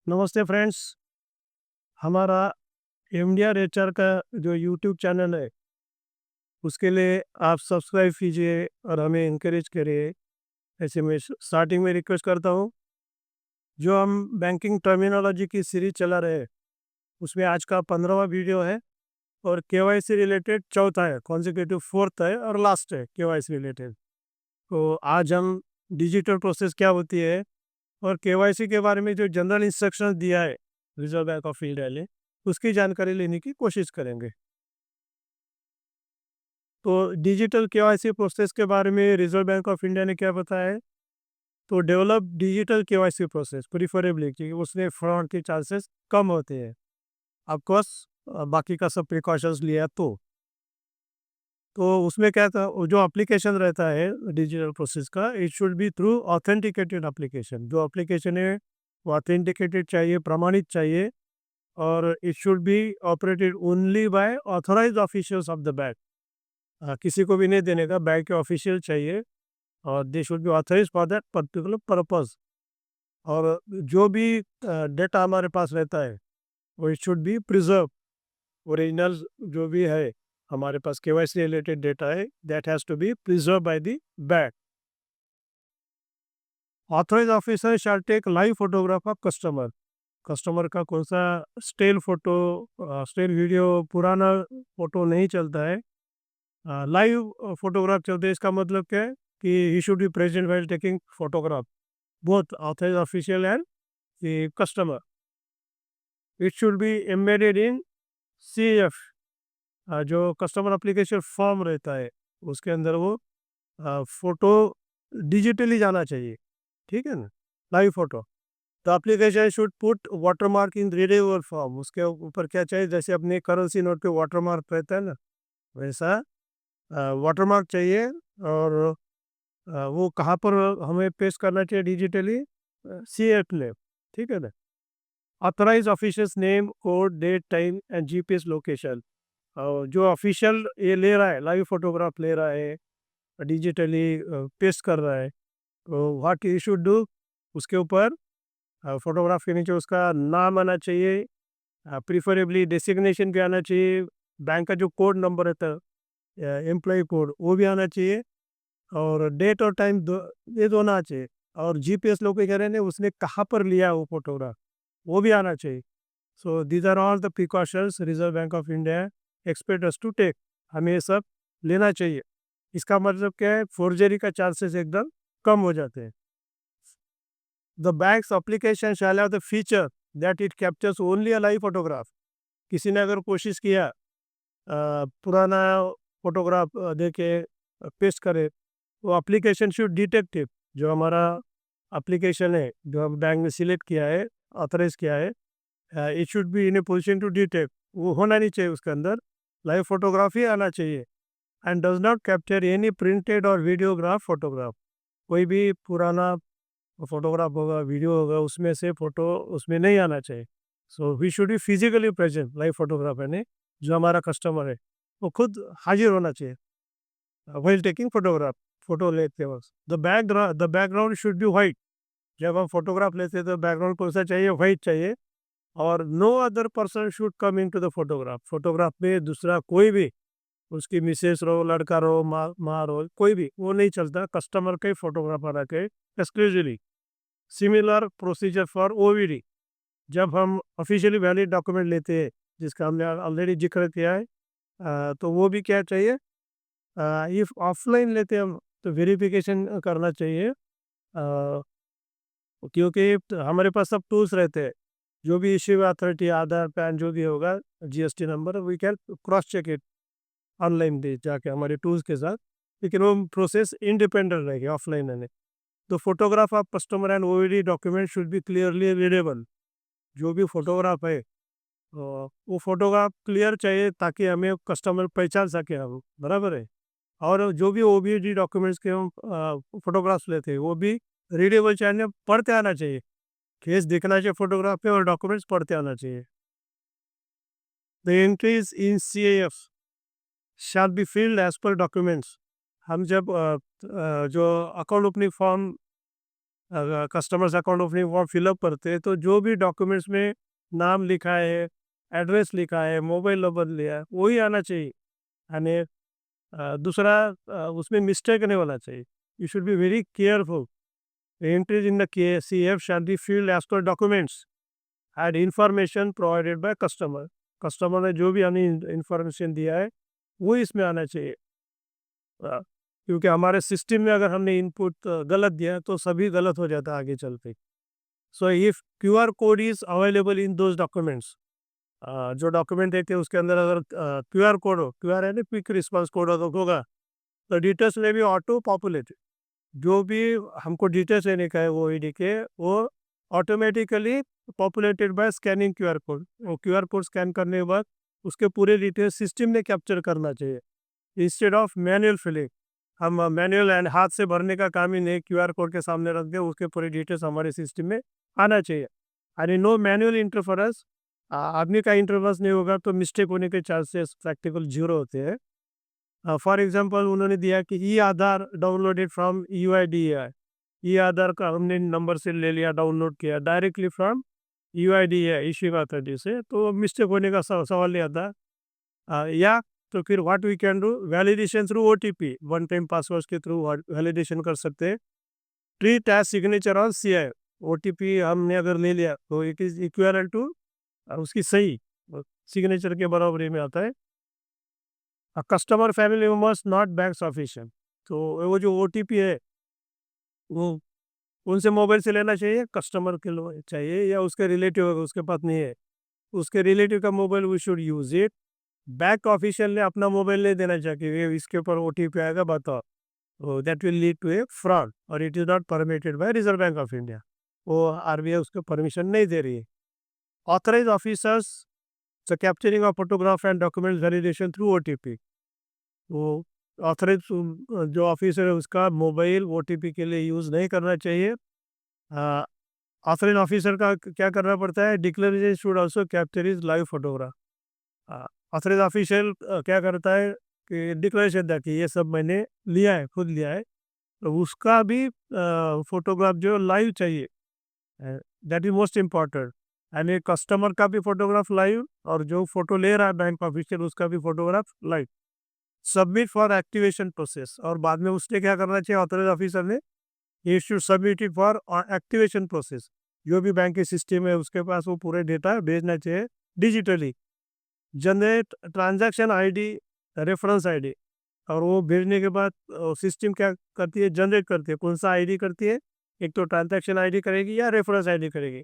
नमस्ते फ्रेंड्स। हमारा MDR HR का जो यूट्यूब चैनल है उसके लिए आप सब्सक्राइब कीजिए और हमें इनकरेज करिए। ऐसे में स्टार्टिंग में रिक्वेस्ट करता हूँ, जो हम बैंकिंग टर्मिनोलॉजी की सीरीज चला रहे हैं उसमें आज का 15वां वीडियो है और केवाईसी रिलेटेड चौथा है, कॉन्जिक्यूटिव फोर्थ है और लास्ट है केवाईसी रिलेटेड। तो आज हम डिजिटल प्रोसेस क्या होती है और केवाईसी के बारे में जो जनरल इंस्ट्रक्शन दिया है रिजर्व बैंक ऑफ इंडिया ने, उसकी जानकारी लेने की कोशिश करेंगे। तो डिजिटल केवाईसी प्रोसेस के बारे में रिजर्व बैंक ऑफ इंडिया ने क्या बताया है? तो develop digital KYC process preferably, कि उसमें फ्रॉड के चांसेस कम होते हैं। ऑफ कोर्स बाकी का सब प्रिकॉशंस लिया तो उसमें क्या था, वो जो एप्लीकेशन रहता है डिजिटल प्रोसेस का, it should be through authenticated application. जो एप्लीकेशन है वो ऑथेंटिकेटेड चाहिए, प्रमाणित चाहिए, और it should be operated only by authorised officials of the bank. किसी को भी नहीं देने का, बैंक के ऑफिशियल चाहिए और they should be authorise for that particular purpose. और जो भी डेटा हमारे पास रहता है वो it should be preserve. Original जो भी है हमारे पास केवाईसी रिलेटेड डेटा है, that has to be preserve by the bank. Authorise officer shall take live photograph of customer. Customer का कौन सा स्टिल फोटो, स्टिल वीडियो, पुराना फोटो नहीं चलता है, लाइव फोटोग्राफ चलते हैं। इसका मतलब क्या है कि ही should be present while taking photograph, both authorized official and the customer. It should be embedded in CF, जो कस्टमर एप्लीकेशन फॉर्म रहता है उसके अंदर वो फोटो डिजिटली जाना चाहिए। ठीक है ना, लाइव फोटो। तो application should put watermark in readable form. उसके ऊपर क्या चाहिए, जैसे अपने करेंसी नोट पे वाटरमार्क रहता है ना, वैसा वाटरमार्क चाहिए। और वो कहाँ पर हमें पेस्ट करना चाहिए डिजिटली? CF में। ठीक है ना। Authorise officials name, code, date, time and GPS location. और जो ऑफिशियल ये ले रहा है, लाइव फोटोग्राफ ले रहा है, डिजिटली पेस्ट कर रहा है, तो व्हाट यू शुड डू, उसके ऊपर फोटोग्राफ के नीचे उसका नाम आना चाहिए, प्रिफरेबली डेसिग्नेशन भी आना चाहिए, बैंक का जो कोड नंबर रहता है, एम्प्लॉय कोड, वो भी आना चाहिए, और डेट और टाइम ये दोनों आना चाहिए। और जीपीएस लोकेशन है उसने कहाँ पर लिया वो फोटोग्राफ, वो भी आना चाहिए। So these are all the precautions Reserve Bank of India expect us to take. हमें ये सब लेना चाहिए। इसका मतलब क्या है, फोर्जरी का चांसेस एकदम कम हो जाते हैं। The banks application shall have the feature that it captures only a live photograph. किसी ने अगर कोशिश किया पुराना फोटोग्राफ दे के पेस्ट करे, वो एप्लीकेशन शुड डिटेक्टिव, जो हमारा एप्लीकेशन है जो हम बैंक ने सिलेक्ट किया है, ऑथराइज किया है, it should be in a position to detect. वो होना नहीं चाहिए उसके अंदर, लाइव फोटोग्राफी आना चाहिए। And does not capture any printed और वीडियोग्राफ फोटोग्राफ। कोई भी पुराना फोटोग्राफ होगा, वीडियो होगा, उसमें से फोटो उसमें नहीं आना चाहिए। So we should be physically present, live photographer ने, जो हमारा कस्टमर है वो खुद हाजिर होना चाहिए व्हाइल टेकिंग फोटोग्राफ, फोटो लेते वक्त। The background should be white. जब हम फोटोग्राफ लेते हैं तो बैकग्राउंड कौन सा चाहिए? वाइट चाहिए। और no other person should come into the photograph. Photograph में दूसरा कोई भी, उसकी मिसेस रहो, लड़का रहो, माँ रहो, कोई भी वो नहीं चलता। कस्टमर के फोटोग्राफ आना के exclusively. Similar procedure for OVD. जब हम ऑफिशियली वैलिड डॉक्यूमेंट लेते हैं, जिसका हमने ऑलरेडी जिक्र किया है, तो वो भी क्या चाहिए, इफ ऑफलाइन लेते हैं हम तो वेरिफिकेशन करना चाहिए, क्योंकि हमारे पास सब टूल्स रहते हैं। जो भी इश्यू अथॉरिटी, आधार, पैन, जो भी होगा, GST number, we can cross check it online दे जाके हमारे टूल्स के साथ। लेकिन वो प्रोसेस इंडिपेंडेंट रहेगी ऑफलाइन है। तो photograph of customer and OVD document should be clearly readable. जो भी फोटोग्राफ है वो फोटोग्राफ क्लियर चाहिए, ताकि हमें कस्टमर पहचान सके हम, बराबर है। और जो भी ओबीडी डॉक्यूमेंट्स के हम फोटोग्राफ्स लेते हैं वो भी रीडेबल चाहिए, पढ़ते आना चाहिए। फेस दिखना चाहिए फोटोग्राफ पे और डॉक्यूमेंट्स पढ़ते आना चाहिए। The entries in CAF shall be filled as per documents. हम जब जो account opening form customers account opening form fill up करते हैं, तो जो भी डॉक्यूमेंट्स में नाम लिखा है, एड्रेस लिखा है, मोबाइल नंबर लिया है, वही आना चाहिए। यानी दूसरा उसमें मिस्टेक नहीं होना चाहिए। You should be very careful. Entries in the CF shall be filled as per documents and information provided by customer. Customer ने जो भी हमें इंफॉर्मेशन दिया है वो इसमें आना चाहिए। क्योंकि हमारे सिस्टम में अगर हमने इनपुट गलत दिया तो सभी गलत हो जाता है आगे चल के। So if QR code is available in those documents, जो डॉक्यूमेंट देते हैं उसके अंदर अगर QR कोड हो, QR है ना, क्विक रिस्पांस कोड होगा, तो डिटेल्स में भी ऑटो पॉपुलेट, जो भी हमको डिटेल्स लेने का है वो ईडी के, वो automatically populated by scanning QR code. वो QR कोड स्कैन करने के बाद उसके पूरे डिटेल्स सिस्टम में कैप्चर करना चाहिए, इंस्टेड ऑफ मैनुअल फिलिंग। हम मैनुअल एंड हाथ से भरने का काम ही नहीं, QR कोड के सामने रख दे, उसके पूरे डिटेल्स हमारे सिस्टम में आना चाहिए। एंड नो मैनुअल इंटरफेरेंस, आदमी का इंटरफेरेंस नहीं होगा तो मिस्टेक होने के चांसेस प्रैक्टिकल जीरो होते हैं। फॉर एग्जांपल उन्होंने दिया कि ई आधार डाउनलोडेड फ्रॉम UIDAI, ई आधार का हमने नंबर से ले लिया, डाउनलोड किया directly from UIDAI issuing authority से, तो मिस्टेक होने का सवाल नहीं आता। या तो फिर what we can do, validation through OTP, one time password के थ्रू वैलिडेशन कर सकते हैं। Treat as signature on CI, OTP हमने अगर ले लिया तो इट इज इक्वल टू उसकी सही सिग्नेचर के बराबरी में आता है। Customer family members not bank official, तो वो जो OTP है वो उनसे मोबाइल से लेना चाहिए, कस्टमर के लिए चाहिए, या उसके रिलेटिव है उसके पास नहीं है, उसके रिलेटिव का mobile we should use it. Bank official ने अपना मोबाइल नहीं देना चाहिए, इसके ऊपर OTP आएगा बताओ, that will lead to a fraud और it is not permitted by Reserve Bank of India. वो RBI उसको परमिशन नहीं दे रही है। Authorise officers capturing of photograph and document validation through OTP, वो ऑथराइज जो ऑफिसर है उसका मोबाइल OTP के लिए यूज़ नहीं करना चाहिए। ऑथराइज ऑफिसर का क्या करना पड़ता है, declaration should also capture is live photograph. Authorise official क्या करता है कि डिक्लेरेशन देता है कि ये सब मैंने लिया है, खुद लिया है, तो उसका भी फोटोग्राफ जो लाइव चाहिए, दैट इज मोस्ट इम्पॉर्टेंट। यानी कस्टमर का भी फोटोग्राफ लाइव और जो फोटो ले रहा है बैंक ऑफिशियल उसका भी photograph live. Submit for activation process, और बाद में उसने क्या करना चाहिए ऑथराइज ऑफिसर ने, he should submit it for activation process. जो भी बैंक के सिस्टम है उसके पास वो पूरे डेटा भेजना चाहिए digitally. Generate transaction ID, reference ID, और वो भेजने के बाद सिस्टम क्या करती है, जनरेट करती है, कौन सा आईडी करती है, एक तो ट्रांजैक्शन आईडी करेगी या रेफरेंस आईडी करेगी।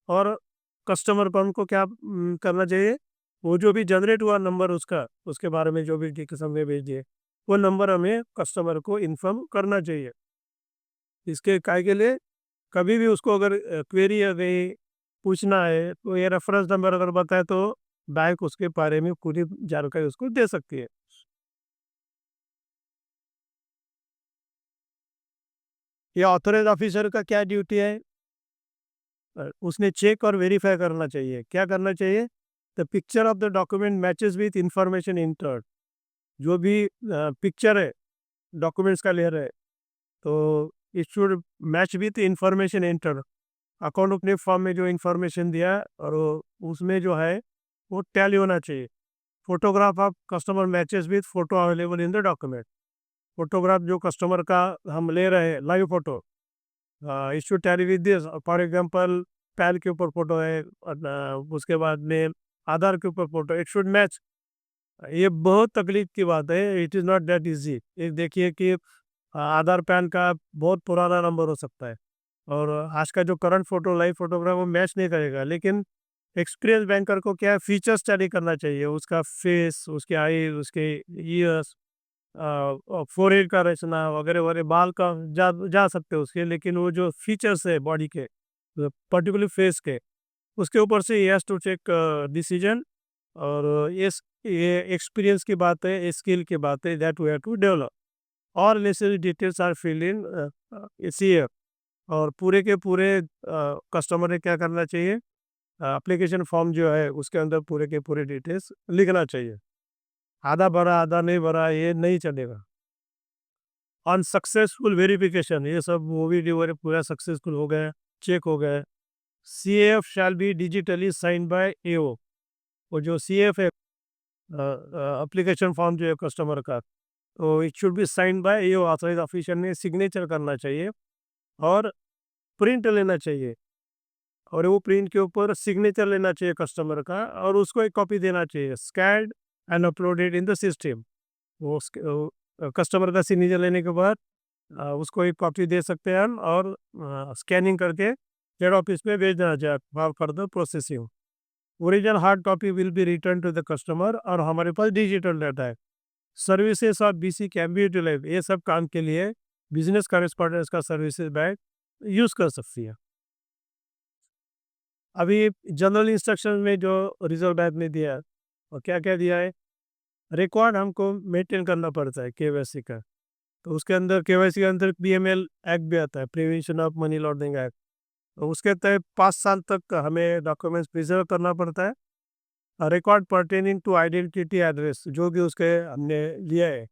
और कस्टमर पर उनको क्या करना चाहिए, वो जो भी जनरेट हुआ नंबर उसका, उसके बारे में जो भी किस्म में भेज दिए, वो नंबर हमें कस्टमर को इन्फॉर्म करना चाहिए। इसके काय के लिए, कभी भी उसको अगर क्वेरी है गई पूछना है तो ये रेफरेंस नंबर अगर बताए तो बैंक उसके बारे में पूरी जानकारी उसको दे सकती है। ये ऑथराइज ऑफिसर का क्या ड्यूटी है, उसने चेक और वेरीफाई करना चाहिए। क्या करना चाहिए, the picture of the document matches with information entered, जो भी पिक्चर है डॉक्यूमेंट्स का ले रहे हैं तो it should match with information entered. Account अपने फॉर्म में जो इंफॉर्मेशन दिया है और उसमें जो है वो टैली होना चाहिए। Photograph of customer matches with photo available in the document, photograph जो कस्टमर का हम ले रहे हैं live photo, issue tally with this. For example pan के ऊपर फोटो है और, उसके बाद में आधार के ऊपर फोटो, इट शुड मैच। ये बहुत तकलीफ की बात है, it is not that easy. एक देखिए कि आधार पैन का बहुत पुराना नंबर हो सकता है और आज का जो करंट फोटो लाइव फोटोग्राफ वो मैच नहीं करेगा, लेकिन एक्सपीरियंस बैंकर को क्या है, फीचर्स स्टडी करना चाहिए, उसका फेस, उसके आई, उसके ईयर्स, फोरहेड का रचना वगैरह वगैरह, बाल का जा सकते हैं उसके, लेकिन वो जो फीचर्स है बॉडी के पर्टिकुलर फेस के, उसके ऊपर से ये टू टेक डिसीजन। और ये एक्सपीरियंस की बात है, स्किल की बात है, that we have to develop. और necessary details are fill in इसी। और पूरे के पूरे कस्टमर ने क्या करना चाहिए, एप्लीकेशन फॉर्म जो है उसके अंदर पूरे के पूरे डिटेल्स लिखना चाहिए। आधा भरा आधा नहीं भरा ये नहीं चलेगा। ऑन सक्सेसफुल वेरिफिकेशन, ये सब वो भी पूरा सक्सेसफुल हो गया, चेक हो गया। CAF shall be digitally sign by AO। वो जो CAF है, एप्लीकेशन फॉर्म जो है कस्टमर का, तो it should be sign by AO, authorise official ने सिग्नेचर करना चाहिए और प्रिंट लेना चाहिए, और वो प्रिंट के ऊपर सिग्नेचर लेना चाहिए कस्टमर का, और उसको एक कॉपी देना चाहिए, scanned and uploaded in the system. वो कस्टमर का सिग्नेचर लेने के बाद उसको एक कॉपी दे सकते हैं हम, और स्कैनिंग करके हेड ऑफिस में भेज देना चाहिए for further processing. Original hard copy will be return to the customer, और हमारे पास डिजिटल डाटा है। Services of BC can be utilise, ये सब काम के लिए बिजनेस करेस्पॉन्डेंस का सर्विसेज बैंक यूज़ कर सकती है। अभी जनरल इंस्ट्रक्शन में जो रिजर्व बैंक ने दिया है, और क्या क्या दिया है, रिकॉर्ड हमको मेंटेन करना पड़ता है KYC का। तो उसके अंदर KYC के अंदर PML एक्ट भी आता है, prevention of money laundering act. तो उसके तहत 5 साल तक हमें डॉक्यूमेंट्स प्रिजर्व करना पड़ता है। Record pertaining to identity address, जो भी उसके हमने लिया है,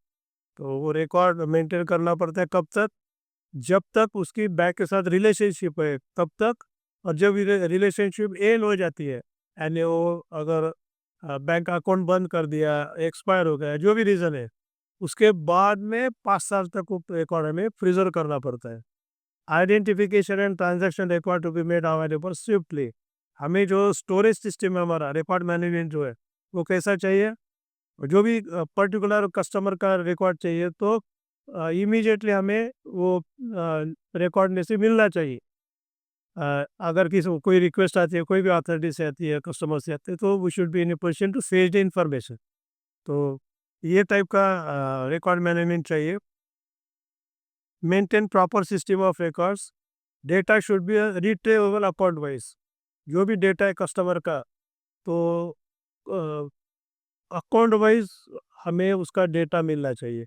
तो वो रिकॉर्ड मेंटेन करना पड़ता है। कब तक? जब तक उसकी बैंक के साथ रिलेशनशिप है तब तक। और जब रिलेशनशिप एंड हो जाती है, यानी वो अगर बैंक का अकाउंट बंद कर दिया, एक्सपायर हो गया, जो भी रीज़न है, उसके बाद में 5 साल तक वो रिकॉर्ड हमें प्रिजर्व करना पड़ता है। Identification and transaction record to be made available swiftly. हमें जो स्टोरेज सिस्टम है हमारा, रिकॉर्ड मैनेजमेंट जो है, वो कैसा चाहिए? जो भी पर्टिकुलर कस्टमर का रिकॉर्ड चाहिए, तो इमीडिएटली हमें वो रिकॉर्ड में से मिलना चाहिए। अगर किसी को कोई रिक्वेस्ट आती है, कोई भी अथॉरिटी से आती है, कस्टमर से आती है, तो we should be in a position to fetch the information. तो ये टाइप का रिकॉर्ड मैनेजमेंट चाहिए। Maintain proper system of records, data should be retrievable account wise. जो भी डेटा है कस्टमर का, तो अकाउंट वाइज हमें उसका डेटा मिलना चाहिए,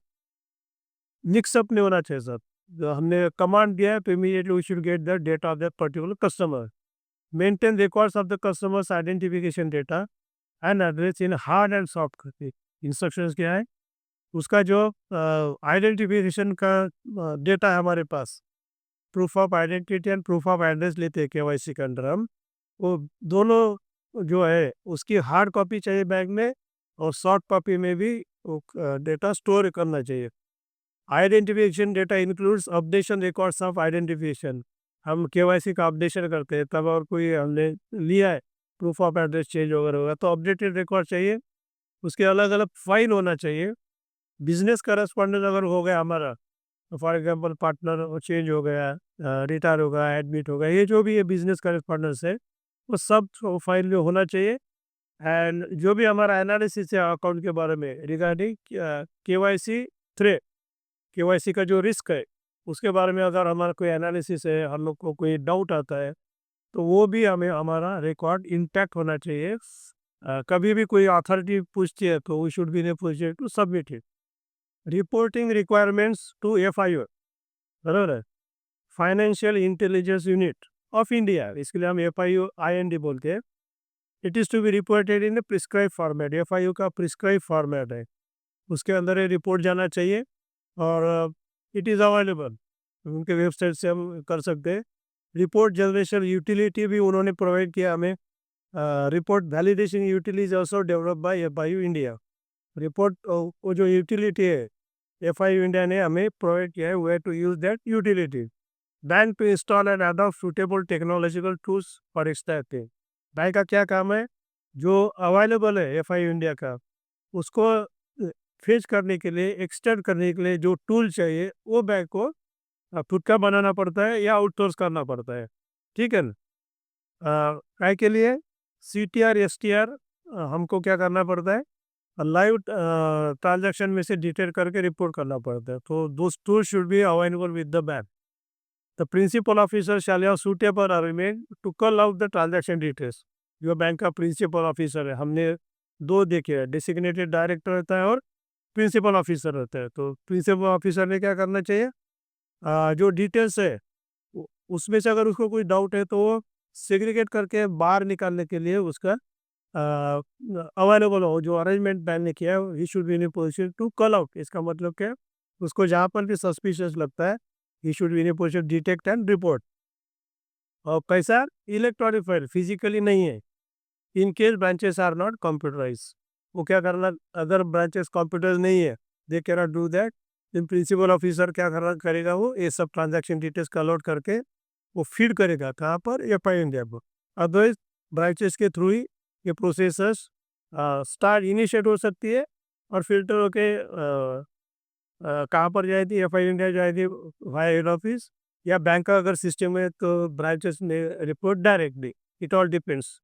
मिक्सअप नहीं होना चाहिए सर। जो हमने कमांड दिया है, तो immediately we should get the data of that particular customer. Maintain records of the customers identification data and address in hard and soft copy. Instructions क्या है? उसका जो आइडेंटिफिकेशन का डेटा है हमारे पास, proof of identity and proof of address लेते हैं KYC के अंदर हम, वो दोनों जो है उसकी हार्ड कॉपी चाहिए बैंक में, और सॉफ्ट कॉपी में भी वो डेटा स्टोर करना चाहिए। Identification data includes updation records of identification. हम KYC का अपडेशन करते हैं तब, और कोई हमने लिया है, प्रूफ ऑफ एड्रेस चेंज वगैरह होगा, तो अपडेटेड रिकॉर्ड चाहिए। उसके अलग अलग फाइल होना चाहिए। बिजनेस करस्पॉन्डेंट अगर हो गया हमारा, तो फॉर एग्जांपल पार्टनर चेंज हो गया, रिटायर हो गया, एडमिट हो गया, ये जो भी ये बिजनेस करस्पॉन्डेंस है, वो सब फाइल में होना चाहिए। एंड जो भी हमारा एनालिसिस है अकाउंट के बारे में रिगार्डिंग KYC थ्रेट, KYC का जो रिस्क है, उसके बारे में अगर हमारा कोई एनालिसिस है, हम लोग को कोई डाउट आता है, तो वो भी हमें हमारा रिकॉर्ड इंटैक्ट होना चाहिए। कभी भी कोई अथॉरिटी पूछती है, तो we should be in a position to submit it. Reporting requirements to FIO, बराबर है, financial intelligence unit of India, इसके लिए हम FIO IND बोलते हैं। It is to be reported in a prescribe format. FIO का प्रिस्क्राइब फॉर्मेट है, उसके अंदर ये रिपोर्ट जाना चाहिए, और इट इज़ अवेलेबल, उनके वेबसाइट से हम कर सकते हैं। रिपोर्ट जनरेशन यूटिलिटी भी उन्होंने प्रोवाइड किया हमें। Report validation utility is also develop by FIO India. Report वो जो यूटिलिटी है, FIO इंडिया ने हमें प्रोवाइड किया है, way to use that utility. Bank to install and adopt suitable technological tools for extracting. Bank का क्या काम है? जो अवेलेबल है FIO इंडिया का, उसको फेच करने के लिए, एक्सटेंड करने के लिए जो टूल चाहिए, वो बैंक को खुद का बनाना पड़ता है या आउटसोर्स करना पड़ता है। ठीक है ना? काय के लिए? CTR STR हमको क्या करना पड़ता है? लाइव ट्रांजैक्शन में से डिटेक्ट करके रिपोर्ट करना पड़ता है। तो those tool should be available with the bank. The principal officer shall have suitable arrangement to call out the transaction details. जो बैंक का प्रिंसिपल ऑफिसर है, हमने दो देखे हैं, डेसिग्नेटेड डायरेक्टर रहता है और प्रिंसिपल ऑफिसर रहता है। तो प्रिंसिपल ऑफिसर ने क्या करना चाहिए? जो डिटेल्स है, उसमें से अगर उसको कोई डाउट है, तो वो सेग्रीगेट करके बाहर निकालने के लिए उसका अवेलेबल हो, जो अरेंजमेंट बैंक ने किया है, he should be in position to call out. इसका मतलब क्या है? उसको जहाँ पर भी सस्पिशियस लगता है, he should be in a position detect and report. और कैसा? इलेक्ट्रॉनिक फाइल, फिजिकली नहीं है। In case branches are not computerise, वो क्या करना, अगर ब्रांचेस कंप्यूटर नहीं है, they can not do that. इन प्रिंसिपल ऑफिसर क्या करना करेगा, वो ये सब ट्रांजैक्शन डिटेल्स का अलॉट करके वो फीड करेगा कहाँ पर, एफआई इंडिया पर। अदरवाइज ब्रांचेस के थ्रू ही ये प्रोसेसस स्टार्ट इनिशिएट हो सकती है, और फिल्टर होके कहाँ पर जाएगी, एफआई इंडिया जाएगी वाया हेड ऑफिस, या बैंक का अगर सिस्टम है तो ब्रांचेस में report directly. It all depends.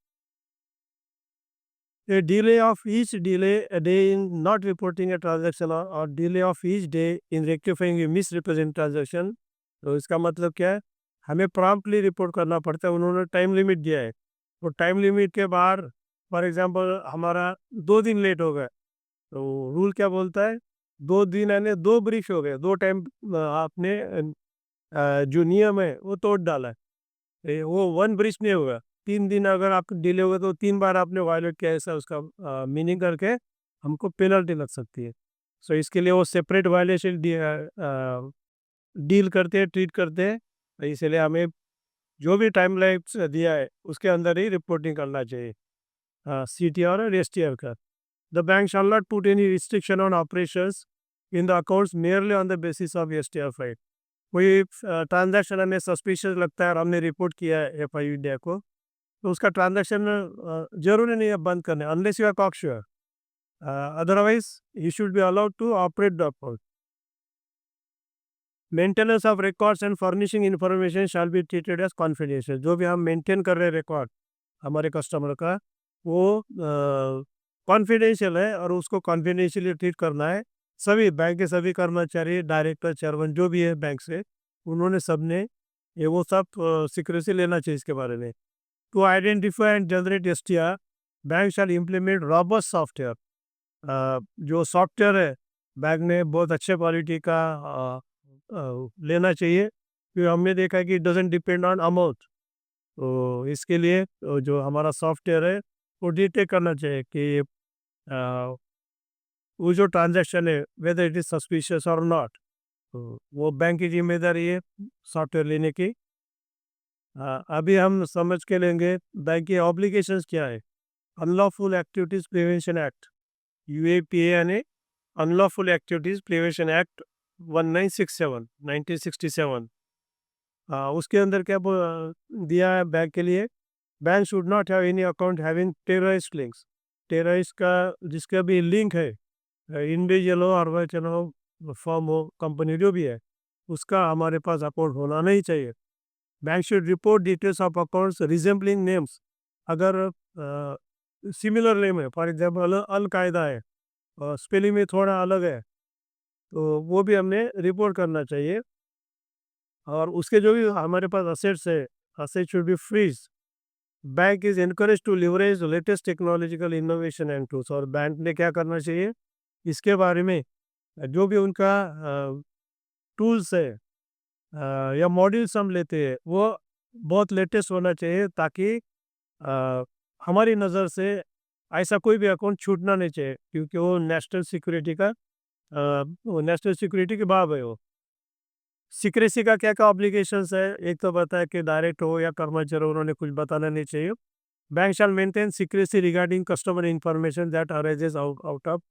A delay of each delay a day in not reporting a transaction, or delay of each day in rectifying a misrepresent transaction, तो इसका मतलब क्या है, हमें प्रॉम्प्टली रिपोर्ट करना पड़ता है। उन्होंने टाइम लिमिट दिया है, तो टाइम लिमिट के बाहर फॉर एग्जांपल हमारा 2 दिन लेट हो गया, तो रूल क्या बोलता है, 2 दिन यानी 2 ब्रीच हो गए, 2 टाइम आपने जो नियम है वो तोड़ डाला है। वो 1 ब्रीच नहीं होगा। 3 दिन अगर आप डिले हुए तो 3 बार आपने वायलेट किया, ऐसा उसका मीनिंग करके हमको पेनल्टी लग सकती है। सो इसके लिए वो सेपरेट वायलेशन डील करते हैं, ट्रीट करते हैं। तो इसलिए हमें जो भी टाइम लाइन दिया है उसके अंदर ही रिपोर्टिंग करना चाहिए, CTR और STR का। The bank shall not put any restriction on operations in the accounts merely on the basis of STR file. कोई ट्रांजैक्शन हमें सस्पिशियस लगता है और हमने रिपोर्ट किया है एफआई इंडिया को, तो उसका ट्रांजैक्शन जरूरी नहीं है बंद करने, unless you are cocksure. Otherwise you should be allowed to operate the account. Maintenance of records and furnishing information shall be treated as confidential. जो भी हम मेंटेन कर रहे हैं रिकॉर्ड हमारे कस्टमर का, वो कॉन्फिडेंशियल है और उसको कॉन्फिडेंशियली ट्रीट करना है। सभी बैंक के सभी कर्मचारी, डायरेक्टर, चेयरमैन जो भी है बैंक से, उन्होंने सबने ये वो सब सीक्रेसी लेना चाहिए इसके बारे में। To identify and generate STR, bank shall implement robust software. जो सॉफ्टवेयर है बैंक ने बहुत अच्छे क्वालिटी का लेना चाहिए, फिर हमने देखा कि it doesn't depend on amount. तो इसके लिए जो हमारा सॉफ्टवेयर है वो डिटेक्ट करना चाहिए कि अ, वो जो ट्रांजैक्शन है वेदर इट इज सस्पिशियस और नॉट, तो वो बैंक की जिम्मेदारी है सॉफ्टवेयर लेने की। अभी हम समझ के लेंगे बैंक की ऑब्लिगेशंस क्या है। Unlawful activities prevention act, UAPA यानी अनलॉफुल एक्टिविटीज प्रिवेंशन एक्ट 1967 1967। उसके अंदर क्या दिया है बैंक के लिए, bank should not have any account having terrorist links. Terrorist का जिसका भी लिंक है, इंडिविजुअल हो, ऑर्गेनाइजेशन हो, फर्म हो, कंपनी जो भी है, उसका हमारे पास अकाउंट होना नहीं चाहिए। Bank should report details of accounts resembling names. अगर सिमिलर नेम है, फॉर एग्जांपल अल-कायदा है और स्पेलिंग में थोड़ा अलग है, तो वो भी हमने रिपोर्ट करना चाहिए। और उसके जो भी हमारे पास असेट्स है, asset should be freeze. Bank is encourage to leverage latest technological innovation and tools. और बैंक ने क्या करना चाहिए इसके बारे में, जो भी उनका टूल्स है या मॉड्यूल्स हम लेते हैं वो बहुत लेटेस्ट होना चाहिए, ताकि हमारी नज़र से ऐसा कोई भी अकाउंट छूटना नहीं चाहिए, क्योंकि वो नेशनल सिक्योरिटी का वो नेशनल सिक्योरिटी की बात है। वो सिक्रेसी का क्या क्या ऑब्लिगेशंस है, एक तो बताया कि डायरेक्ट हो या कर्मचारी हो, उन्होंने कुछ बताना नहीं चाहिए। Bank shall maintain secrecy regarding customer information that arises out of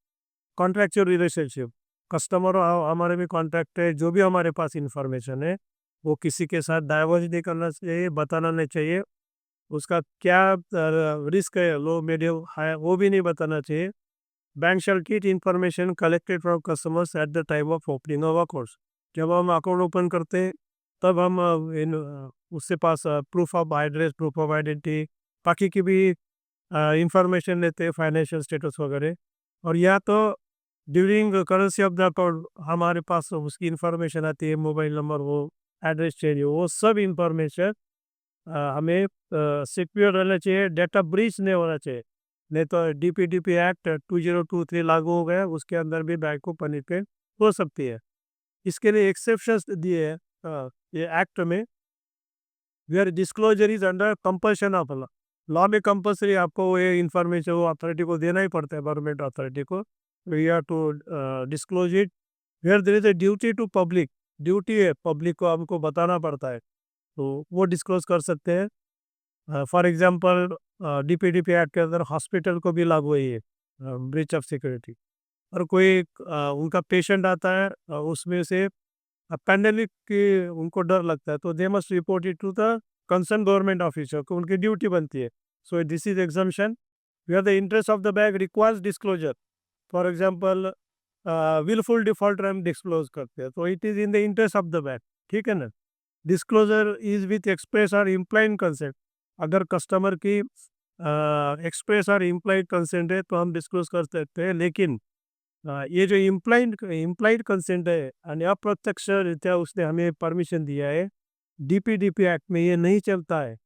contractual relationship. Customer और हमारे भी कॉन्ट्रैक्ट है, जो भी हमारे पास इंफॉर्मेशन है वो किसी के साथ डाइवर्ज नहीं करना चाहिए, बताना नहीं चाहिए। उसका क्या रिस्क है, लो मीडियम हाई, वो भी नहीं बताना चाहिए। Bank shall keep information collected from customers at the time of opening of accounts. जब हम अकाउंट ओपन करते हैं तब हम उससे पास proof of address, proof of identity, बाकी की भी इंफॉर्मेशन लेते हैं, फाइनेंशियल स्टेटस वगैरह। और या तो during currency of the account हमारे पास उसकी इंफॉर्मेशन आती है, मोबाइल नंबर हो, एड्रेस चेंज हो, वो सब इंफॉर्मेशन हमें सिक्योर रहना चाहिए, डेटा ब्रीच नहीं होना चाहिए। नहीं तो DPDP एक्ट 2023 लागू हो गया, उसके अंदर भी बैंक को पनिशमेंट हो सकती है। इसके लिए एक्सेप्शंस दिए हैं ये एक्ट में, where disclosure is under compulsion of law. Law में कंपल्सरी आपको वो ये इंफॉर्मेशन वो अथॉरिटी को देना ही पड़ता है, गवर्नमेंट अथॉरिटी को। We have to disclose it where there is a duty to public, duty है पब्लिक को हमको बताना पड़ता है, तो वो डिस्क्लोज कर सकते हैं। फॉर एग्जांपल डीपीडीपी एक्ट के अंदर हॉस्पिटल को भी लागू है ये ब्रीच ऑफ सिक्योरिटी। और कोई उनका पेशेंट आता है, उसमें से पैंडेमिक की उनको डर लगता है, तो they must report it to the concern government officer को, उनकी ड्यूटी बनती है। So this is exemption where the interest of the bank requires disclosure. For example wilful defaulter हम डिस्क्लोज करते हैं, तो it is in the interest of the bank, ठीक है ना। डिस्क्लोजर इज विथ एक्सप्रेस और इम्प्लाइड कंसेंट। अगर customer की एक्सप्रेस और इम्प्लाइड कंसेंट है तो हम डिस्क्लोज कर सकते हैं, लेकिन ये जो इम्प्लाइड इम्प्लाइड कंसेंट है यानी अप्रत्यक्ष रीत्या उसने हमें परमिशन दिया है, डीपीडीपी एक्ट में ये नहीं चलता है।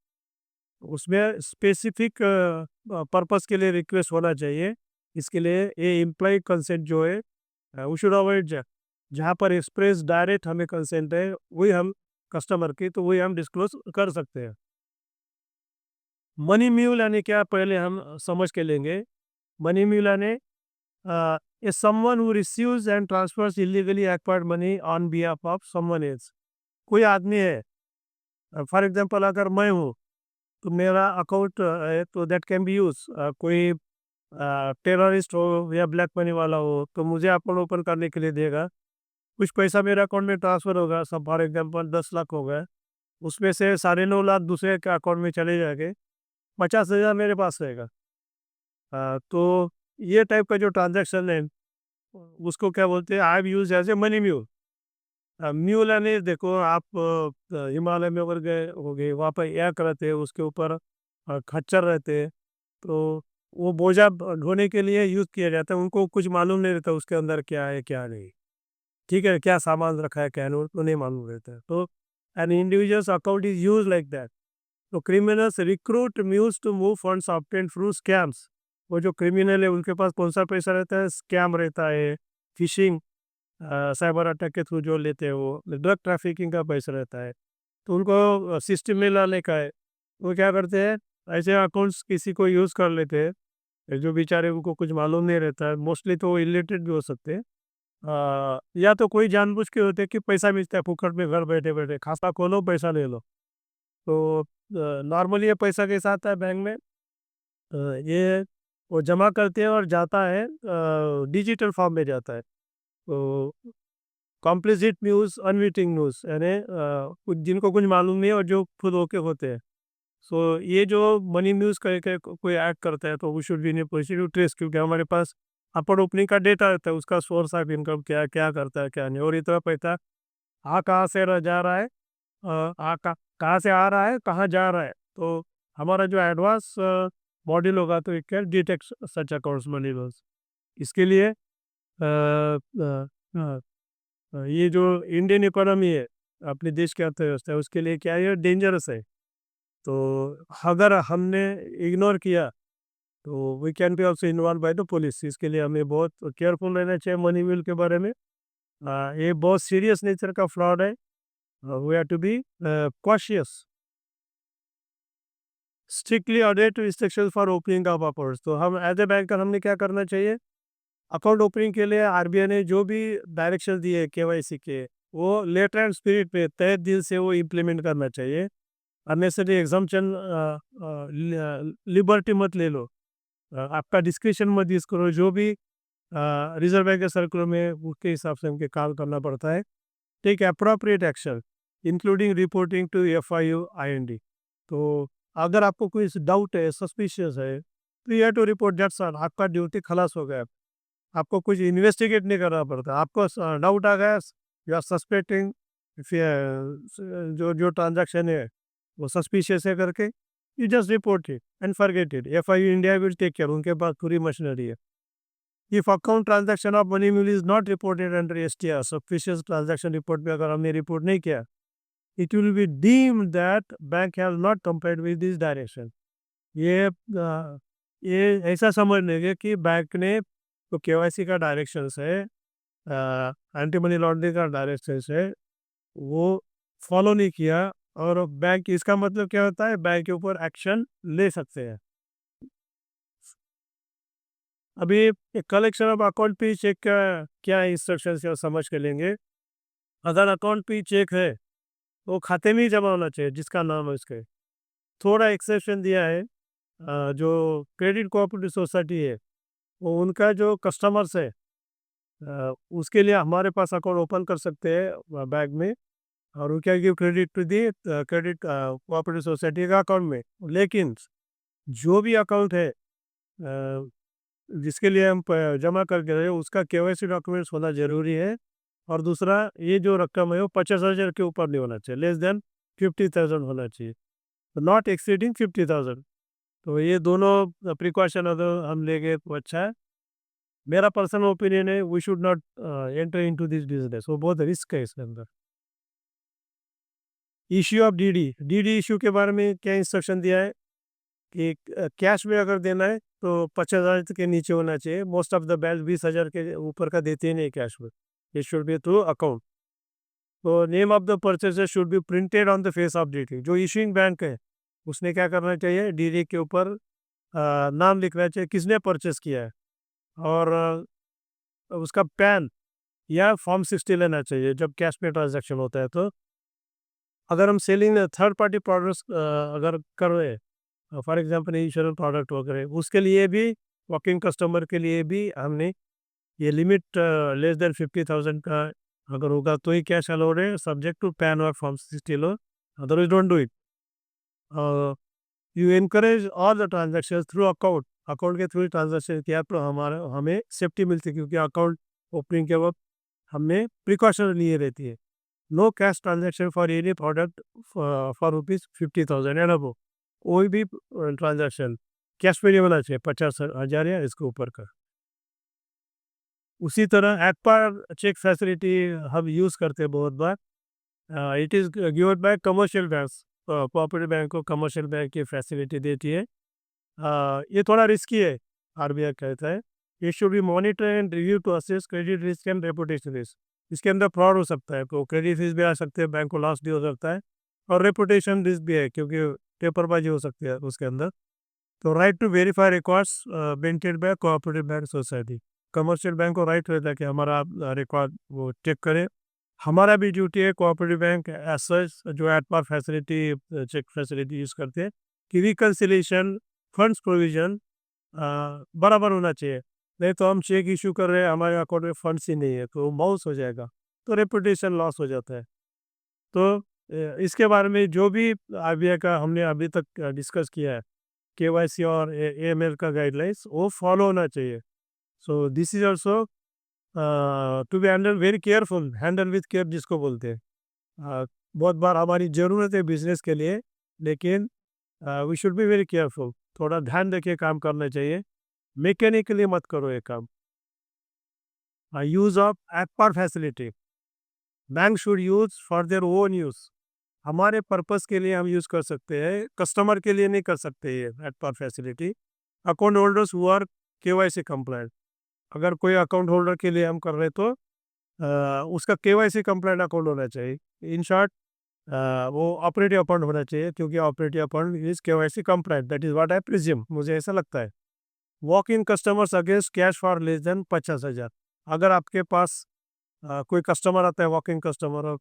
उसमें स्पेसिफिक पर्पस के लिए रिक्वेस्ट होना चाहिए। इसके लिए ये इम्प्लाइड कंसेंट जो है वी शुड अवॉइड। जहाँ पर एक्सप्रेस डायरेक्ट हमें कंसेंट है वही हम कस्टमर की, तो वही हम डिस्क्लोज कर सकते हैं। मनी म्यूल यानी क्या, पहले हम समझ के लेंगे। मनी म्यूल यानी is someone who receives and transfers illegally acquired money on behalf of someone else। कोई आदमी है, फॉर एग्जांपल अगर मैं हूँ तो मेरा अकाउंट है, तो दैट कैन बी यूज। कोई टेररिस्ट हो या ब्लैक मनी वाला हो तो मुझे अकाउंट ओपन करने के लिए देगा, कुछ पैसा मेरे अकाउंट में ट्रांसफर होगा, सब फॉर एग्जांपल 10 लाख हो गए, उसमें से 9.5 लाख दूसरे के अकाउंट में चले जाएंगे, 50,000 मेरे पास रहेगा। तो ये टाइप का जो ट्रांजैक्शन है उसको क्या बोलते हैं, I have use as a money mule. Mule यानी देखो आप हिमालय में अगर गए होगे, वहाँ पर एक रहते हैं, उसके ऊपर खच्चर रहते हैं, तो वो बोझा ढोने के लिए यूज किया जाता है। उनको कुछ मालूम नहीं रहता उसके अंदर क्या है क्या नहीं, ठीक है, क्या सामान रखा है क्या नहीं, तो नहीं मालूम रहता है। तो an individuals account is use like that. तो criminals recruit mules to move funds obtained through scams. वो जो क्रिमिनल है उनके पास कौन सा पैसा रहता है, स्कैम रहता है, फिशिंग, साइबर अटैक के थ्रू जो लेते हैं, वो ड्रग ट्रैफिकिंग का पैसा रहता है, तो उनको सिस्टम में लाने का है। वो क्या करते हैं, ऐसे अकाउंट्स किसी को यूज़ कर लेते हैं, जो बेचारे उनको कुछ मालूम नहीं रहता है, मोस्टली तो वो इलिटरेट भी हो सकते हैं। या तो कोई जानबूझ के होते हैं कि पैसा मिलता है फुकट में, घर बैठे बैठे खाता खोलो पैसा ले लो। तो नॉर्मली ये पैसा कैसा आता है बैंक में, ये वो जमा करते हैं और जाता है, डिजिटल फॉर्म में जाता है। तो कॉम्प्लिसिट न्यूज़, अनविटिंग न्यूज़ यानी कुछ जिनको कुछ मालूम नहीं है और जो खुद होके होते हैं। सो ये जो मनी न्यूज़ करके कोई ऐड करता है तो we should be in a position to trace, क्योंकि हमारे पास अपर ओपनिंग का डेटा रहता है, उसका सोर्स ऑफ इनकम क्या क्या करता है क्या नहीं, और इतना पैसा कहाँ से जा रहा है, कहाँ से आ रहा है, कहाँ जा रहा है। तो हमारा जो एडवांस मॉड्यूल होगा तो it can detect such accounts money loss. इसके लिए ये जो इंडियन इकोनॉमी है, अपने देश की अर्थव्यवस्था है, उसके लिए क्या है, ये डेंजरस है। तो अगर हमने इग्नोर किया तो we can be also involve by the police. इसके लिए हमें बहुत केयरफुल रहना चाहिए मनी म्यूल के बारे में। ये बहुत सीरियस नेचर का फ्रॉड है, we have to be cautious. Strictly adhere to instructions for opening of accounts. तो हम एज ए बैंकर हमने क्या करना चाहिए, अकाउंट ओपनिंग के लिए आरबीआई ने जो भी डायरेक्शन दिए केवाईसी के, वो लेटर एंड स्पिरिट में तय दिल से वो इम्प्लीमेंट करना चाहिए। अननेसेसरी एग्जाम्पशन लिबर्टी मत ले लो, आपका डिस्क्रिप्शन मत यूज करो। जो भी रिजर्व बैंक के सर्कुलर में उसके हिसाब से हमके काम करना पड़ता है। Take appropriate action including reporting to FIU IND। तो अगर आपको कोई डाउट है, सस्पिशियस है, तो you have to report, that's all, आपका ड्यूटी खलास हो गया। आपको कुछ इन्वेस्टिगेट नहीं करना पड़ता। आपको डाउट आ गया, यू आर सस्पेक्टिंग, जो जो ट्रांजैक्शन है वो सस्पिशियस है करके, you just report it and forget it. FIU India will take care, उनके पास पूरी मशीनरी है। If account transaction of money mule is not reported under STR, suspicious transaction report में अगर हमने रिपोर्ट नहीं किया, it will be deemed that bank has not complied with this direction. ये ऐसा समझ लेंगे कि बैंक ने तो केवाईसी का डायरेक्शन है, एंटी मनी लॉन्ड्रिंग का डायरेक्शन है, वो फॉलो नहीं किया, और बैंक, इसका मतलब क्या होता है, बैंक के ऊपर एक्शन ले सकते हैं। अभी कलेक्शन ऑफ अकाउंट पे चेक का क्या इंस्ट्रक्शन से समझ के लेंगे। अगर अकाउंट पे चेक है वो खाते में ही जमा होना चाहिए जिसका नाम है उसके। थोड़ा एक्सेप्शन दिया है, जो क्रेडिट कोऑपरेटिव सोसाइटी है वो उनका जो कस्टमर्स है उसके लिए हमारे पास अकाउंट ओपन कर सकते हैं बैंक में, और वो क्या give credit to the credit cooperative society का अकाउंट में। लेकिन जो भी अकाउंट है जिसके लिए हम जमा करके रहे उसका केवाईसी डॉक्यूमेंट्स होना जरूरी है। और दूसरा, ये जो रकम है वो 50,000 के ऊपर नहीं होना चाहिए, लेस देन 50,000 होना चाहिए, नॉट एक्सीडिंग 50,000। तो ये दोनों प्रिकॉशन अगर हम लेंगे तो अच्छा है। मेरा पर्सनल ओपिनियन है we should not enter into this business, वो बहुत रिस्क है इसके अंदर। Issue of DD, DD issue के बारे में क्या इंस्ट्रक्शन दिया है कि कैश में अगर देना है तो 50,000 के नीचे होना चाहिए। मोस्ट ऑफ द बैंक 20,000 के ऊपर का देते ही नहीं कैश में, it should be through account. तो name of the purchaser should be printed on the face of DD. जो इशूइंग बैंक है उसने क्या करना चाहिए, डीडी के ऊपर नाम लिखना चाहिए किसने परचेस किया है, और उसका पैन या फॉर्म 60 लेना चाहिए जब कैश में ट्रांजैक्शन होता है। तो अगर हम सेलिंग थर्ड पार्टी प्रोडक्ट्स अगर कर रहे हैं, फॉर एग्जांपल इंश्योरेंस प्रोडक्ट वगैरह, उसके लिए भी वर्किंग कस्टमर के लिए भी हमने ये लिमिट लेस देन 50,000 का अगर होगा तो ही कैश अलाउड है, सब्जेक्ट टू पैन और form 60 low, otherwise don't do it. You encourage all the transaction through account, account के थ्रू ट्रांजेक्शन किया तो हमारा हमें सेफ्टी मिलती है, क्योंकि अकाउंट ओपनिंग के वक्त हमने प्रिकॉशन लिए रहती है। No cash transaction for any product for ₹50,000 and above. कोई भी ट्रांजेक्शन कैश में नहीं होना चाहिए, 50,000 या इसके ऊपर का। उसी तरह एट पर चेक फैसिलिटी हम यूज़ करते हैं बहुत बार। It is given by commercial banks, cooperative bank को कमर्शियल बैंक की फैसिलिटी देती है। ये थोड़ा रिस्की है, आरबीआई कहता है। ये should be monitor and review to assess credit risk and reputation risk. इसके अंदर फ्रॉड हो सकता है, तो क्रेडिट रिस्क भी आ सकते हैं, बैंक को लॉस भी हो सकता है, और रेपुटेशन रिस्क भी है क्योंकि पेपरबाजी हो सकती है उसके अंदर। तो right to verify records maintain by cooperative bank society. Commercial bank को राइट रहता है कि हमारा रिकॉर्ड वो चेक करे। हमारा भी ड्यूटी है कोऑपरेटिव बैंक एज सच जो at par facility cheque facility use करते हैं कि रिकन्सिलेशन फंड्स प्रोविजन बराबर होना चाहिए। नहीं तो हम चेक इशू कर रहे हैं, हमारे अकाउंट में फंड्स ही नहीं है, तो बाउंस हो जाएगा, तो रेपुटेशन लॉस हो जाता है। तो इसके बारे में जो भी आरबीआई का हमने अभी तक डिस्कस किया है, केवाईसी और एएमएल का गाइडलाइंस वो फॉलो होना चाहिए। So this is also to be handle very careful, handle with care जिसको बोलते हैं। बहुत बार हमारी ज़रूरत है बिजनेस के लिए, लेकिन we should be very careful, थोड़ा ध्यान देके काम करना चाहिए। मैकेनिकली मत करो ये काम। Use of at par facility, bank should use for their own use. हमारे पर्पस के लिए हम यूज़ कर सकते हैं, कस्टमर के लिए नहीं कर सकते ये at par facility. Account holders who are KYC compliant, अगर कोई अकाउंट होल्डर के लिए हम कर रहे हैं तो उसका केवाईसी कंप्लायंट अकाउंट होना चाहिए। इन शॉर्ट वो ऑपरेटिव अकाउंट होना चाहिए, क्योंकि operative account is KYC compliant, that is what I presume, मुझे ऐसा लगता है। Walk in customers against cash for less than 50,000। अगर आपके पास कोई कस्टमर आता है, वॉक इन कस्टमर, और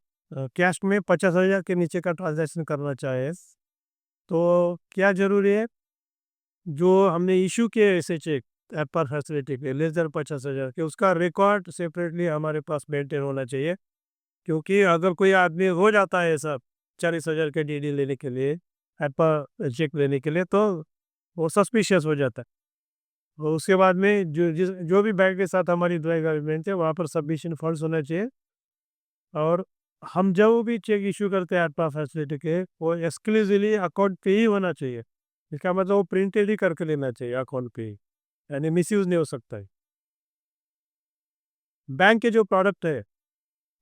कैश में 50,000 के नीचे का ट्रांजैक्शन करना चाहे, तो क्या जरूरी है, जो हमने इशू किए ऐसे चेक एट पर फैसिलिटी के लेस देन 50,000 के, उसका रिकॉर्ड सेपरेटली हमारे पास मेंटेन होना चाहिए। क्योंकि अगर कोई आदमी हो जाता है ऐसा 40,000 के डीडी लेने के लिए, एट पर चेक लेने के लिए, तो वो सस्पिशियस हो जाता है। और उसके बाद में जो भी बैंक के साथ हमारी ड्राइव एग्रीमेंट है वहाँ पर सबमिशन फंड्स होना चाहिए। और हम जब भी चेक इशू करते हैं एट पर फैसिलिटी के, वो एक्सक्लूसिवली अकाउंट पे ही होना चाहिए। इसका मतलब वो प्रिंटेड ही करके लेना चाहिए अकाउंट पे ही, यानी मिसयूज नहीं हो सकता है। बैंक के जो प्रोडक्ट है,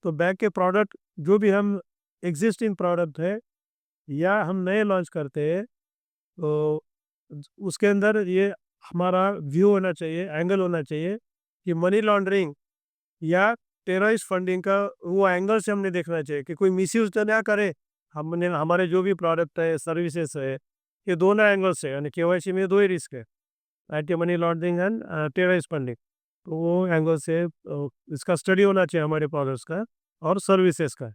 तो बैंक के प्रोडक्ट जो भी हम एग्जिस्टिंग प्रोडक्ट है या हम नए लॉन्च करते हैं, तो उसके अंदर ये हमारा व्यू होना चाहिए, एंगल होना चाहिए कि मनी लॉन्ड्रिंग या टेररिस्ट फंडिंग का वो एंगल से हमने देखना चाहिए कि कोई मिसयूज तो ना करे। हमने हमारे जो भी प्रोडक्ट है, सर्विसेज है, ये दोनों एंगल से, यानी केवाईसी में दो ही रिस्क है। Anti money laundering and terrorist funding. तो वो एंगल से इसका स्टडी होना चाहिए हमारे प्रोडक्ट्स का और सर्विसेज का।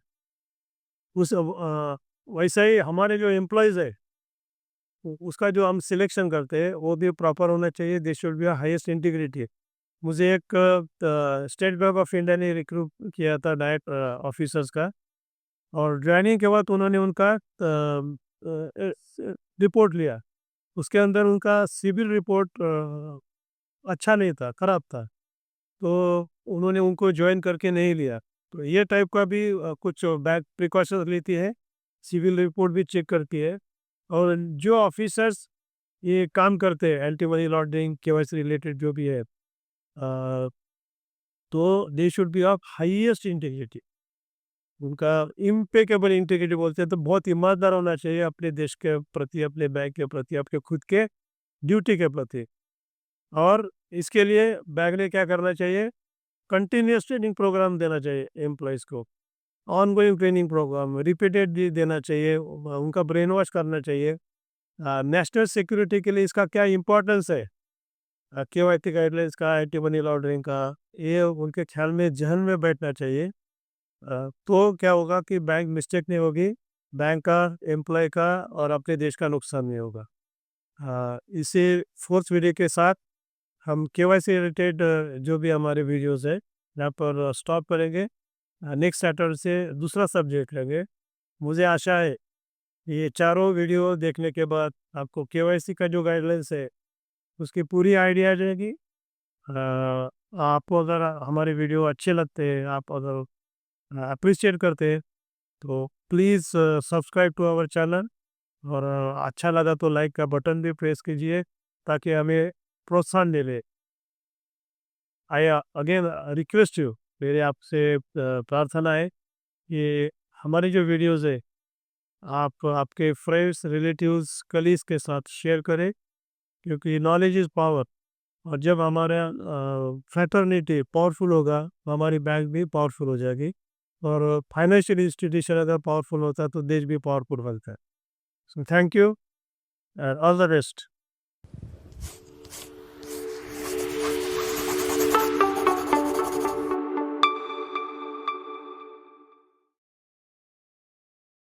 वैसे ही हमारे जो एम्प्लॉयज़ है, उसका जो हम सिलेक्शन करते हैं वो भी प्रॉपर होना चाहिए। दे शुड बी हाईएस्ट इंटीग्रिटी। मुझे एक स्टेट बैंक ऑफ इंडिया ने रिक्रूट किया था डायरेक्ट ऑफिसर्स का, और ज्वाइनिंग के बाद उन्होंने उनका रिपोर्ट लिया। उसके अंदर उनका सिविल रिपोर्ट अच्छा नहीं था, खराब था। तो उन्होंने उनको ज्वाइन करके नहीं लिया। तो ये टाइप का भी कुछ बैक प्रिकॉशंस लेती है, सिविल रिपोर्ट भी चेक करती है। और जो ऑफिसर्स ये काम करते हैं anti money laundering KYC related जो भी है, तो दे should B of highest integrity. उनका इम्पेकेबल इंटीग्रिटी बोलते हैं, तो बहुत ईमानदार होना चाहिए अपने देश के प्रति, अपने बैंक के प्रति, आपके खुद के ड्यूटी के प्रति। और इसके लिए बैंक ने क्या करना चाहिए, कंटिन्यूस ट्रेनिंग प्रोग्राम देना चाहिए एम्प्लॉयज़ को। ऑनगोइंग ट्रेनिंग प्रोग्राम रिपीटेडली देना चाहिए, उनका ब्रेन वॉश करना चाहिए। नेशनल सिक्योरिटी के लिए इसका क्या इम्पोर्टेंस है, केवाईसी गाइडलाइंस का, एंटी मनी लॉन्ड्रिंग का, ये उनके ख्याल में जहन में बैठना चाहिए। तो क्या होगा कि बैंक मिस्टेक नहीं होगी, बैंक का, एम्प्लॉय का और अपने देश का नुकसान नहीं होगा। इसी फोर्थ वीडियो के साथ हम केवाईसी रिलेटेड जो भी हमारे वीडियोस है यहाँ पर स्टॉप करेंगे। नेक्स्ट सैटरडे से दूसरा सब्जेक्ट लेंगे। मुझे आशा है कि ये चारों वीडियो देखने के बाद आपको केवाईसी का जो गाइडलाइंस है उसकी पूरी आइडिया आ जाएगी। आपको अगर हमारे वीडियो अच्छे लगते हैं, आप अगर अप्रिशिएट करते हैं, तो please subscribe to our channel. और अच्छा लगा तो लाइक का बटन भी प्रेस कीजिए ताकि हमें प्रोत्साहन मिले। आई अगेन रिक्वेस्ट यू, मेरे आपसे प्रार्थना है कि हमारी जो वीडियोज़ है आप आपके फ्रेंड्स, रिलेटिव्स, कलीग्स के साथ शेयर करें, क्योंकि नॉलेज इज़ पावर। और जब हमारा फ्रेटर्निटी पावरफुल होगा तो हमारी बैंक भी पावरफुल हो जाएगी। और फाइनेंशियल इंस्टीट्यूशन अगर पावरफुल होता है तो देश भी पावरफुल बनता है। So thank you and all the best.